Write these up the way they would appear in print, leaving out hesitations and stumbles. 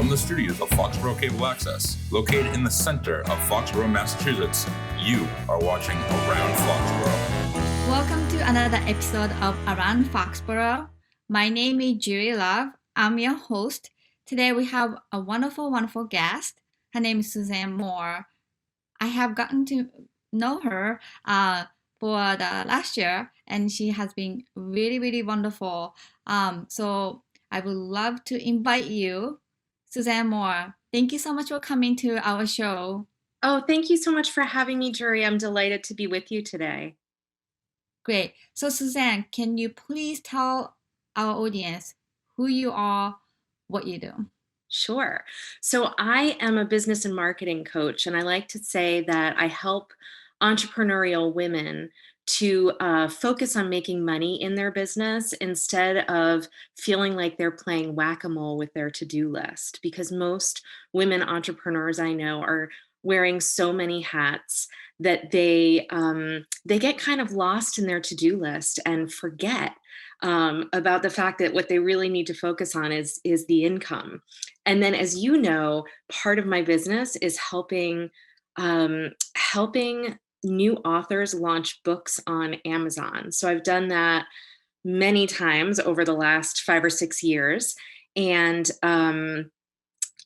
From the studios of Foxboro Cable Access, located in the center of Foxboro, Massachusetts, you are watching Around Foxboro. Welcome to another episode of Around Foxboro. My name is Julie Love. I'm your host. Today we have a wonderful guest. Her name is Suzanne Moore. I have gotten to know her for the last year, and she has been really wonderful. So I would love to invite you, Suzanne Moore. Thank you so much for coming to our show. Oh, thank you so much for having me, Jury. I'm delighted to be with you today. Great. So Suzanne, can you please tell our audience who you are, what you do? Sure. So I am a business and marketing coach, and I like to say that I help entrepreneurial women to focus on making money in their business instead of feeling like they're playing whack-a-mole with their to-do list. Because most women entrepreneurs I know are wearing so many hats that they get kind of lost in their to-do list and forget about the fact that what they really need to focus on is the income. And then, as you know, part of my business is helping new authors launch books on Amazon. So I've done that many times over the last 5 or 6 years, and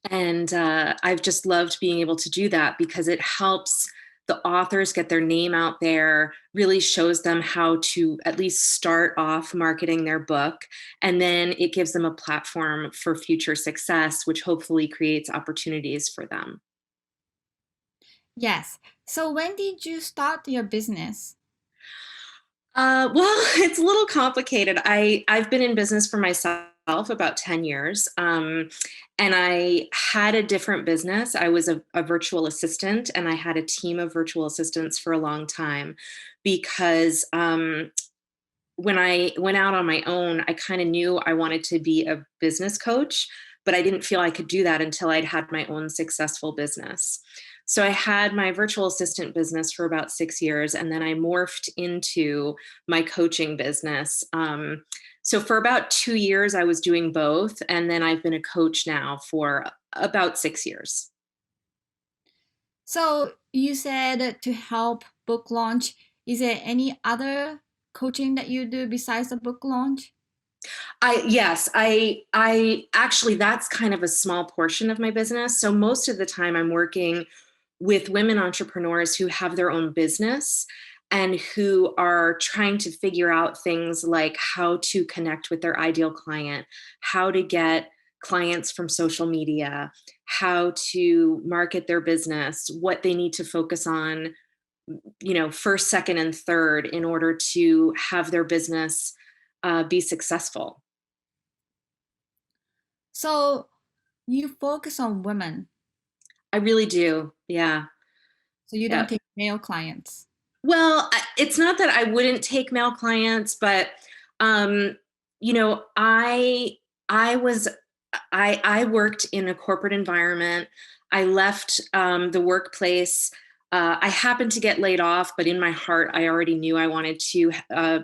I've just loved being able to do that because it helps the authors get their name out there, really shows them how to at least start off marketing their book, and then it gives them a platform for future success, which hopefully creates opportunities for them. Yes. So when did you start your business? Well, it's a little complicated. I've been in business for myself about 10 years. And I had a different business. I was a virtual assistant, and I had a team of virtual assistants for a long time because when I went out on my own, I kind of knew I wanted to be a business coach, but I didn't feel I could do that until I'd had my own successful business. So I had my virtual assistant business for about 6 years, and then I morphed into my coaching business. So for about 2 years, I was doing both, and then I've been a coach now for about 6 years. So you said to help book launch. Is there any other coaching that you do besides the book launch? Yes, I actually, that's kind of a small portion of my business. So most of the time I'm working with women entrepreneurs who have their own business and who are trying to figure out things like how to connect with their ideal client, how to get clients from social media, how to market their business, what they need to focus on, first, second, and third in order to have their business be successful. So you focus on women. I really do. Yeah. So you Yeah. don't take male clients. Well, it's not that I wouldn't take male clients, but um, I worked in a corporate environment. I left the workplace. I happened to get laid off, but in my heart, I already knew I wanted to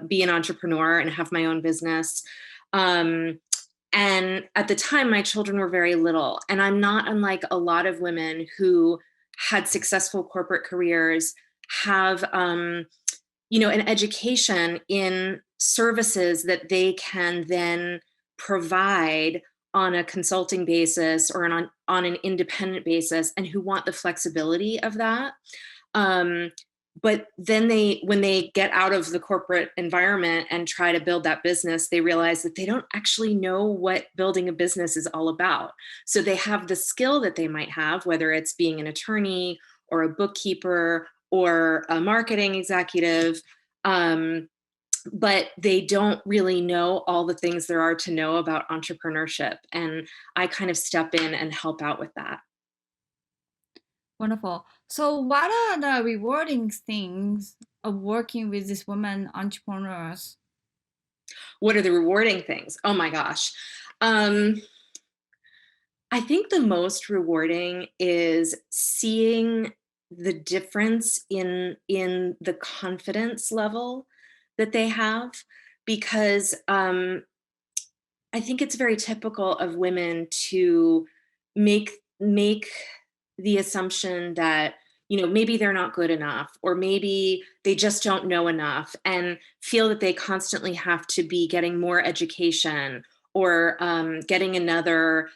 be an entrepreneur and have my own business. And at the time, my children were very little, and I'm not unlike a lot of women who had successful corporate careers, have an education in services that they can then provide on a consulting basis or on an independent basis, and who want the flexibility of that. But then when they get out of the corporate environment and try to build that business, they realize that they don't actually know what building a business is all about. So they have the skill that they might have, whether it's being an attorney or a bookkeeper or a marketing executive, but they don't really know all the things there are to know about entrepreneurship. And I kind of step in and help out with that. Wonderful. So what are the rewarding things of working with these women entrepreneurs? What are the rewarding things? Oh my gosh. I think the most rewarding is seeing the difference in the confidence level that they have, because I think it's very typical of women to make the assumption that, maybe they're not good enough, or maybe they just don't know enough, and feel that they constantly have to be getting more education, or getting another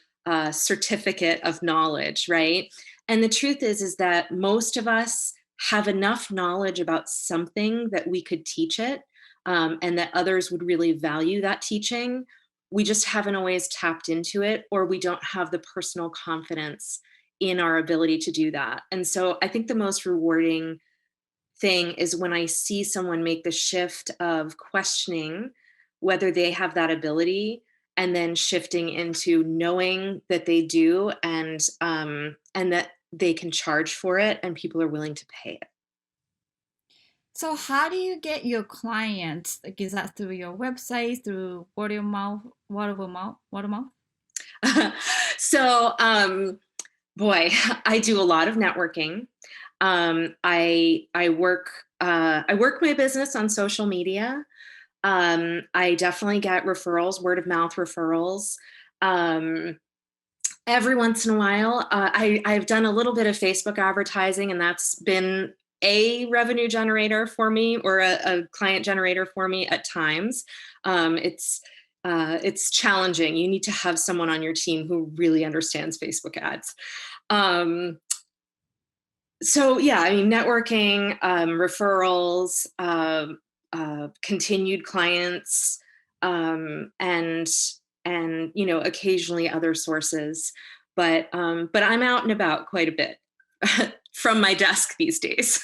certificate of knowledge, right? And the truth is that most of us have enough knowledge about something that we could teach it, and that others would really value that teaching. We just haven't always tapped into it, or we don't have the personal confidence in our ability to do that. And so I think the most rewarding thing is when I see someone make the shift of questioning whether they have that ability, and then shifting into knowing that they do, and that they can charge for it and people are willing to pay it. So how do you get your clients? Like, is that through your website, through word of mouth, word of mouth, word of mouth? So, boy, I do a lot of networking. I work my business on social media. I definitely get referrals, word of mouth referrals. Every once in a while, I've done a little bit of Facebook advertising, and that's been a revenue generator for me, or a client generator for me at times. It's challenging. You need to have someone on your team who really understands Facebook ads. So yeah, I mean, networking, referrals, continued clients, and occasionally other sources. But I'm out and about quite a bit from my desk these days.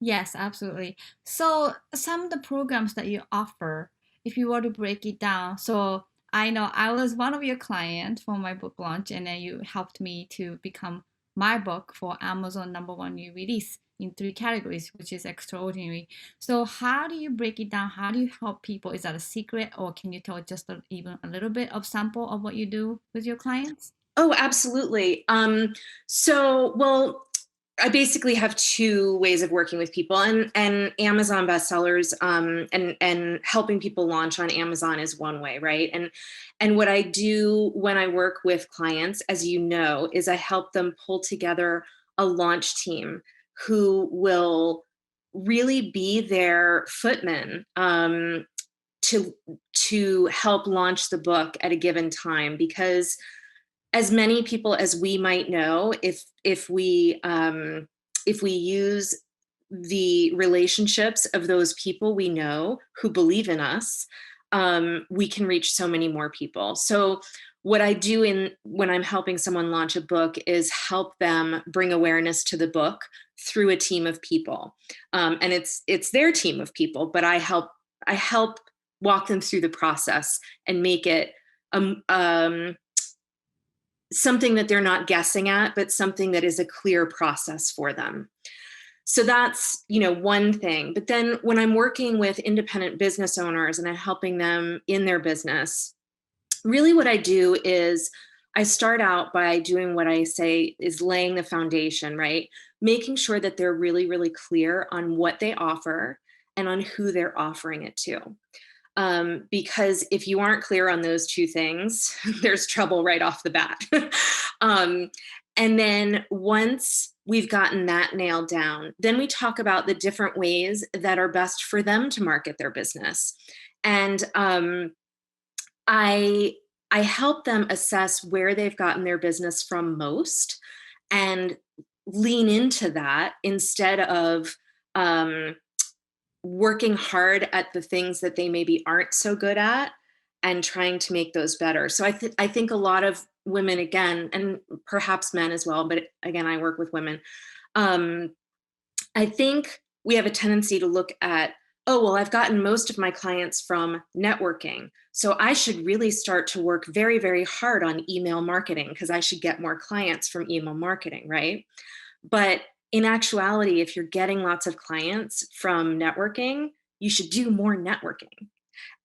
Yes, absolutely. So some of the programs that you offer, if you were to break it down, so I know I was one of your clients for my book launch, and then you helped me to become my book for Amazon #1 new release in 3 categories, which is extraordinary. So how do you break it down? How do you help people? Is that a secret, or can you tell just even a little bit of sample of what you do with your clients? Oh, absolutely. Well, I basically have two ways of working with people, and Amazon bestsellers, and helping people launch on Amazon is one way, right? And what I do when I work with clients, as you know, is I help them pull together a launch team who will really be their footmen, to help launch the book at a given time. Because as many people as we might know, if we use the relationships of those people we know who believe in us, we can reach so many more people. So what I do when I'm helping someone launch a book is help them bring awareness to the book through a team of people, and it's their team of people, but I help walk them through the process and make it something that they're not guessing at, but something that is a clear process for them. So that's, one thing. But then when I'm working with independent business owners and I'm helping them in their business, really what I do is I start out by doing what I say is laying the foundation, right? Making sure that they're really, really clear on what they offer and on who they're offering it to. Because if you aren't clear on those two things, there's trouble right off the bat. And then once we've gotten that nailed down, then we talk about the different ways that are best for them to market their business. And I help them assess where they've gotten their business from most, and lean into that instead of working hard at the things that they maybe aren't so good at and trying to make those better. So I think a lot of women, again, and perhaps men as well, but again, I work with women. I think we have a tendency to look at, oh, well, I've gotten most of my clients from networking, so I should really start to work very, very hard on email marketing because I should get more clients from email marketing, right? But in actuality, if you're getting lots of clients from networking, you should do more networking.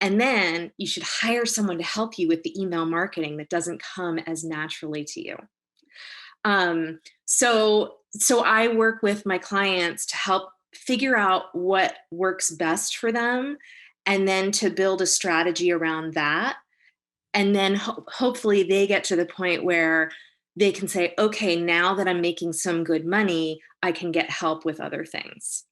And then you should hire someone to help you with the email marketing that doesn't come as naturally to you. So I work with my clients to help figure out what works best for them, and then to build a strategy around that, And then hopefully they get to the point where they can say, okay, now that I'm making some good money, I can get help with other things.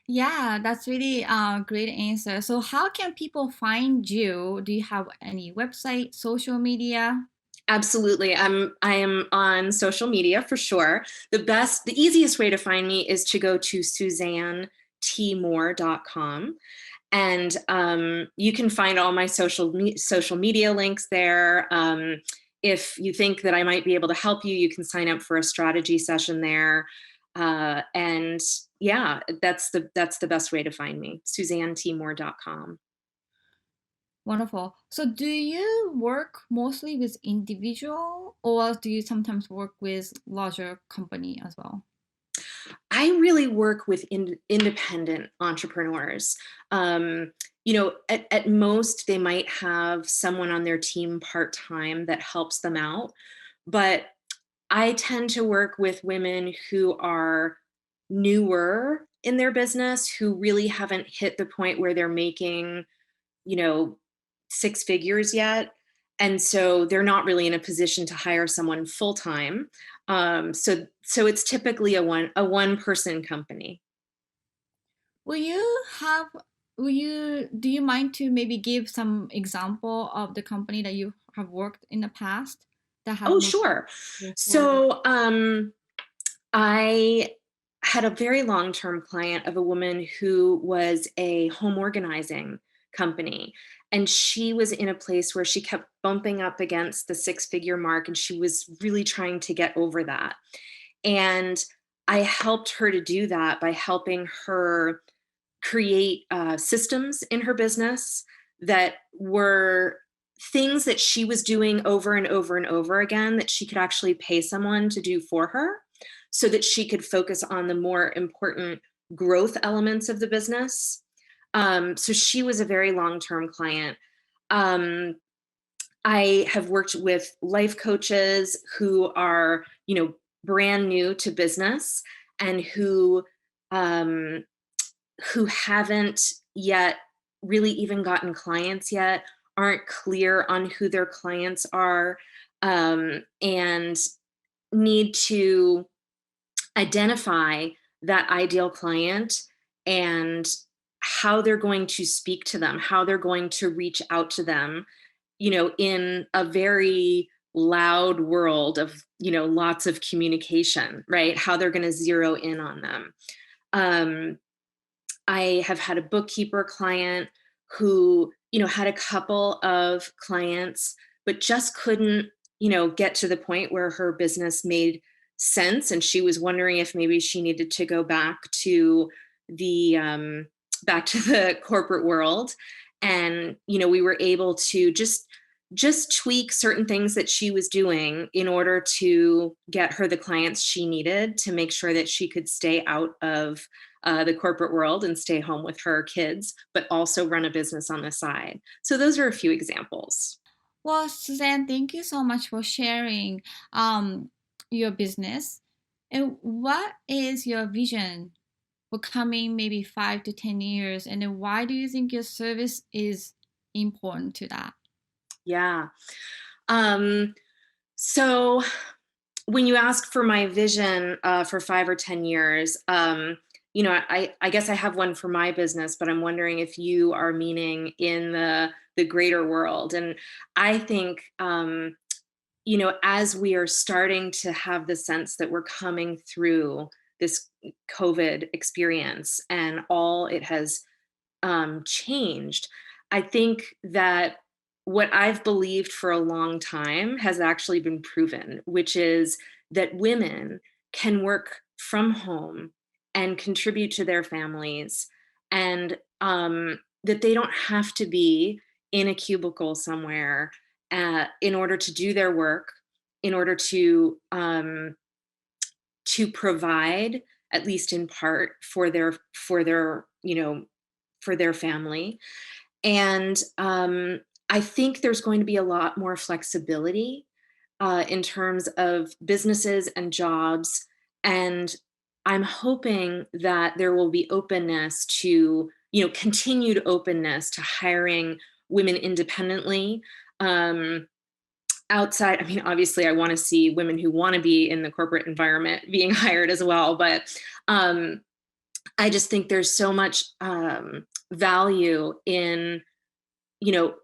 Yeah, that's really a great answer. So how can people find you? Do you have any website, social media? Absolutely. I am on social media for sure. The easiest way to find me is to go to suzannetmoore.com. And you can find all my social media links there. If you think that I might be able to help you, you can sign up for a strategy session there. And yeah, that's the best way to find me. suzannetmoore.com. Wonderful. So do you work mostly with individual or do you sometimes work with larger company as well? I really work with independent entrepreneurs. At most, they might have someone on their team part time that helps them out. But I tend to work with women who are newer in their business, who really haven't hit the point where they're making, you know, six figures yet. And so they're not really in a position to hire someone full time. So it's typically a one person company. Will you have will you do you mind to maybe give some example of the company that you have worked in the past that have Oh, maybe sure. forward? So I had a very long term client of a woman who was a home organizing company. And she was in a place where she kept bumping up against the six-figure mark, and she was really trying to get over that. And I helped her to do that by helping her create systems in her business that were things that she was doing over and over and over again that she could actually pay someone to do for her so that she could focus on the more important growth elements of the business. So she was a very long-term client. Um, I have worked with life coaches who are, brand new to business and um, who haven't yet really even gotten clients yet, aren't clear on who their clients are, and need to identify that ideal client and how they're going to speak to them, how they're going to reach out to them, in a very loud world of, lots of communication, right? How they're going to zero in on them. Um, I have had a bookkeeper client who, had a couple of clients, but just couldn't, get to the point where her business made sense. And she was wondering if maybe she needed to go back to the corporate world. And, we were able to just tweak certain things that she was doing in order to get her the clients she needed to make sure that she could stay out of the corporate world and stay home with her kids, but also run a business on the side. So those are a few examples. Well, Suzanne, thank you so much for sharing your business. And what is your vision for coming maybe 5 to 10 years? And then why do you think your service is important to that? Yeah. Um, so when you ask for my vision for 5 or 10 years, I guess I have one for my business, but I'm wondering if you are meaning in the greater world. And I think, as we are starting to have the sense that we're coming through this COVID experience and all it has changed, I think that what I've believed for a long time has actually been proven, which is that women can work from home and contribute to their families, and that they don't have to be in a cubicle somewhere in order to do their work, in order to provide, at least in part, for their family. And I think there's going to be a lot more flexibility in terms of businesses and jobs. And I'm hoping that there will be openness to, continued openness to hiring women independently. Outside, I mean, obviously I want to see women who want to be in the corporate environment being hired as well, but I just think there's so much value in, you know,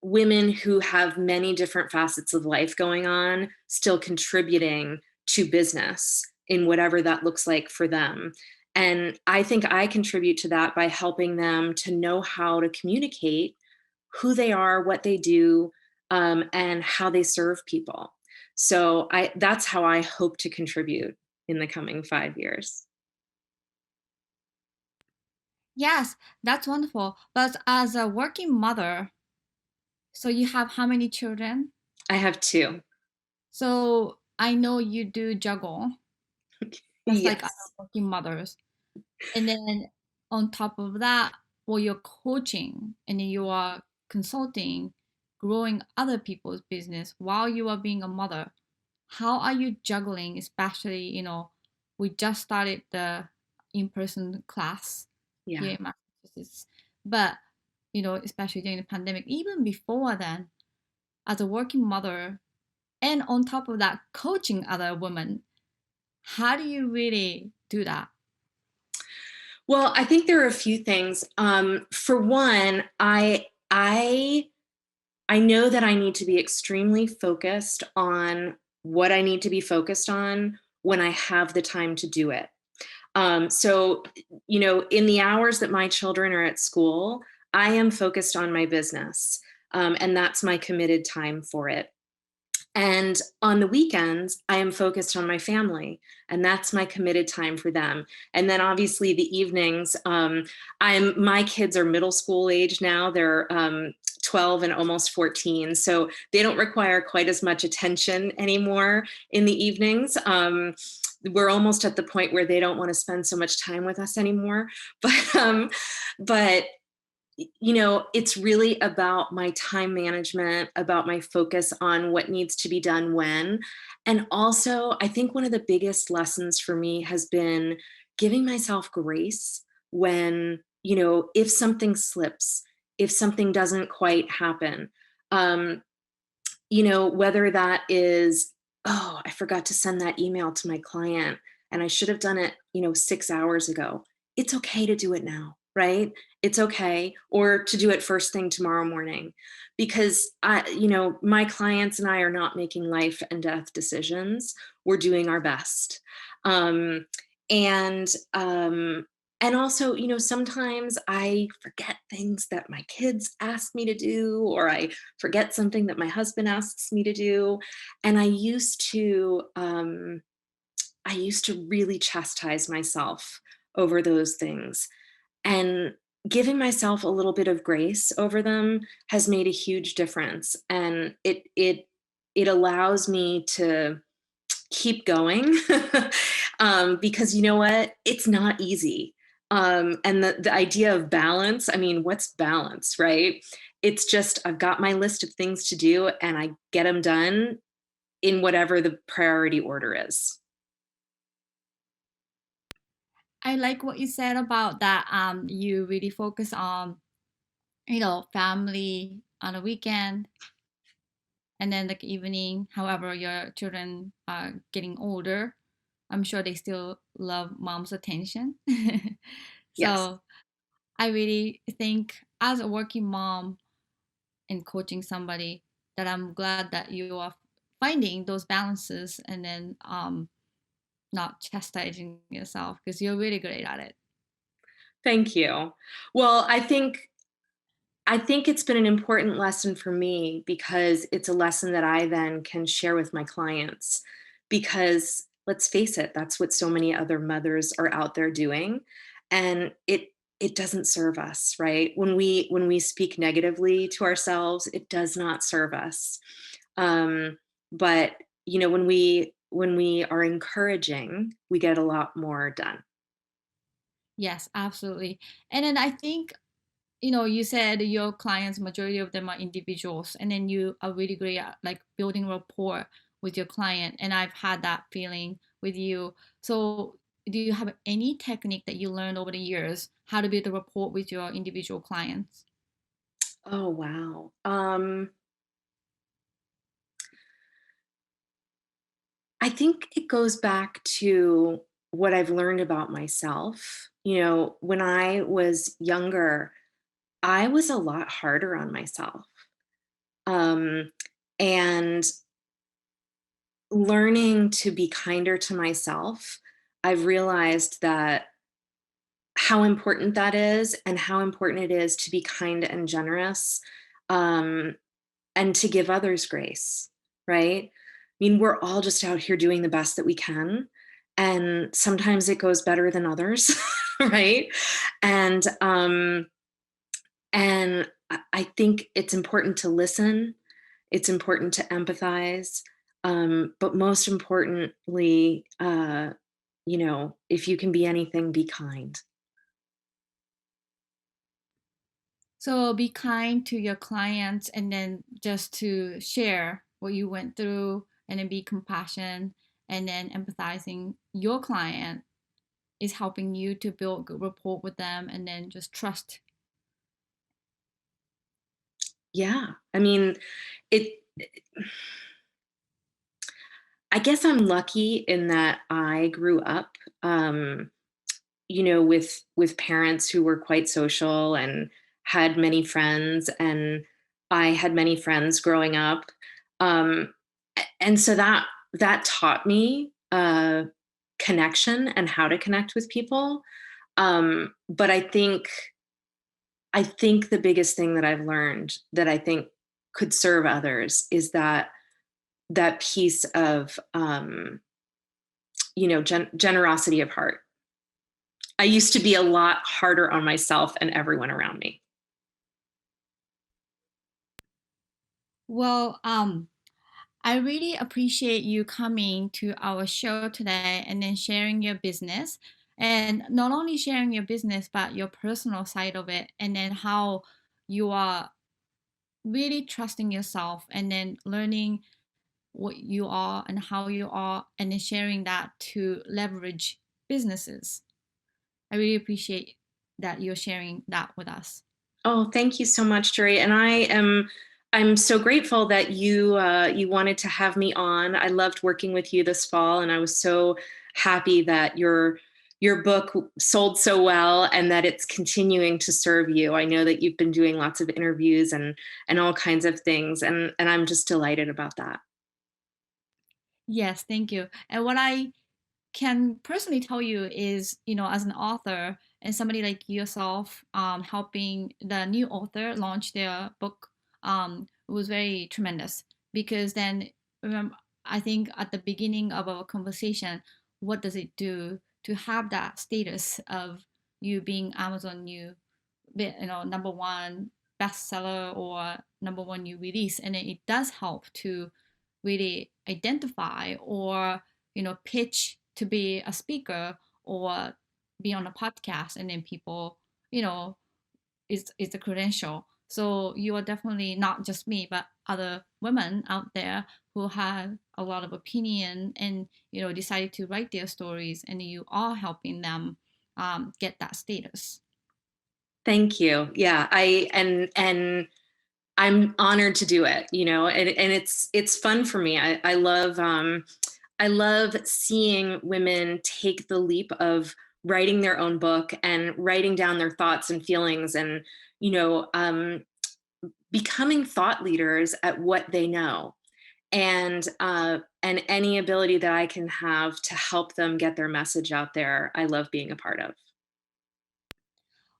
women who have many different facets of life going on, still contributing to business in whatever that looks like for them. And I think I contribute to that by helping them to know how to communicate who they are, what they do, and how they serve people. So that's how I hope to contribute in the coming 5 years. Yes, that's wonderful. But as a working mother, so you have how many children? I have two. So I know you do juggle, just like other Yes. working mothers. And then on top of that, well, you're coaching and then you are consulting, growing other people's business while you are being a mother. How are you juggling, especially, we just started the in-person class Yeah. here in Massachusetts, but, especially during the pandemic, even before then, as a working mother, and on top of that, coaching other women, how do you really do that? Well, I think there are a few things. For one, I know that I need to be extremely focused on what I need to be focused on when I have the time to do it. So, in the hours that my children are at school, I am focused on my business, and that's my committed time for it. And on the weekends, I am focused on my family, and that's my committed time for them. And then obviously the evenings, my kids are middle school age now. They're 12 and almost 14. So they don't require quite as much attention anymore in the evenings. We're almost at the point where they don't want to spend so much time with us anymore. But it's really about my time management, about my focus on what needs to be done when. And also, I think one of the biggest lessons for me has been giving myself grace when, if something slips, if something doesn't quite happen. Um, whether that is, oh, I forgot to send that email to my client and I should have done it, 6 hours ago. It's okay to do it now, right? It's okay. Or to do it first thing tomorrow morning, because my clients and I are not making life and death decisions. We're doing our best. Um, and and also, sometimes I forget things that my kids ask me to do, or I forget something that my husband asks me to do. And I used to really chastise myself over those things. And giving myself a little bit of grace over them has made a huge difference. And it allows me to keep going because you know what? It's not easy. And the idea of balance, I mean, what's balance, right? It's just, I've got my list of things to do and I get them done in whatever the priority order is. I like what you said about that. You really focus on, family on a weekend and then like evening. However, your children are getting older. I'm sure they still love mom's attention. Yes. So I really think as a working mom and coaching somebody that I'm glad that you are finding those balances and then not chastising yourself because you're really great at it. Thank you. Well, I think it's been an important lesson for me because it's a lesson that I then can share with my clients. Because let's face it, that's what so many other mothers are out there doing. And it doesn't serve us, right? When we speak negatively to ourselves, it does not serve us. But when we are encouraging, we get a lot more done. Yes, absolutely. And then I think, you said your clients, majority of them are individuals, and then you are really great at like building rapport with your client. And I've had that feeling with you. So do you have any technique that you learned over the years how to build a rapport with your individual clients? Oh, wow. I think it goes back to what I've learned about myself. When I was younger, I was a lot harder on myself. Um, and learning to be kinder to myself, I've realized that how important that is and how important it is to be kind and generous, um, and to give others grace, right? I mean, we're all just out here doing the best that we can. And sometimes it goes better than others, right? And I think it's important to listen. It's important to empathize. But most importantly, if you can be anything, be kind. So be kind to your clients and then just to share what you went through and then be compassionate and then empathizing your client is helping you to build good rapport with them and then just trust. Yeah. I mean, it I guess I'm lucky in that I grew up, with parents who were quite social and had many friends, and I had many friends growing up, and so that taught me connection and how to connect with people. But I think the biggest thing that I've learned that I think could serve others is that piece of generosity of heart. I used to be a lot harder on myself and everyone around me. Well, I really appreciate you coming to our show today and then sharing your business. And not only sharing your business, but your personal side of it, and then how you are really trusting yourself and then learning what you are and how you are, and then sharing that to leverage businesses. I really appreciate that you're sharing that with us. Oh, thank you so much, Jerry. And I'm so grateful that you wanted to have me on. I loved working with you this fall, and I was so happy that your book sold so well and that it's continuing to serve you. I know that you've been doing lots of interviews and all kinds of things, and I'm just delighted about that. Yes, thank you. And what I can personally tell you is, as an author and somebody like yourself, helping the new author launch their book, was very tremendous because then, remember, I think at the beginning of our conversation, what does it do to have that status of you being Amazon new, number one bestseller or number one new release, and then it does help to really identify or pitch to be a speaker or be on a podcast, and then people, it's a credential. So you are definitely not just me, but other women out there who have a lot of opinion and decided to write their stories, and you are helping them get that status. Thank you. Yeah, and I'm honored to do it, and it's fun for me. I love seeing women take the leap of writing their own book and writing down their thoughts and feelings, and you know um, becoming thought leaders at what they know, and any ability that I can have to help them get their message out there, I love being a part of.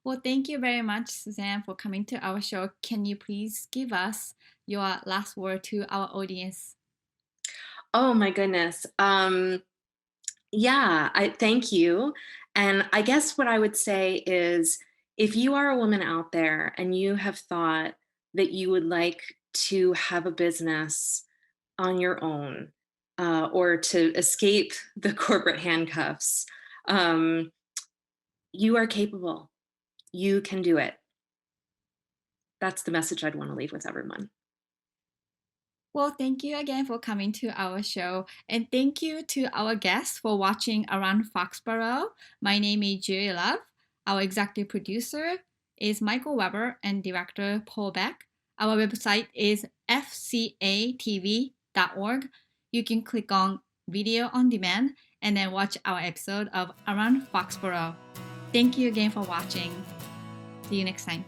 Well, thank you very much, Suzanne, for coming to our show. Can you please give us your last word to our audience? Oh my goodness. Yeah, I thank you. And I guess what I would say is, if you are a woman out there and you have thought that you would like to have a business on your own, or to escape the corporate handcuffs, um, you are capable. You can do it. That's the message I'd want to leave with everyone. Well, thank you again for coming to our show. And thank you to our guests for watching Around Foxborough. My name is Julie Love. Our executive producer is Michael Weber and director Paul Beck. Our website is fcatv.org. You can click on video on demand and then watch our episode of Around Foxborough. Thank you again for watching. See you next time.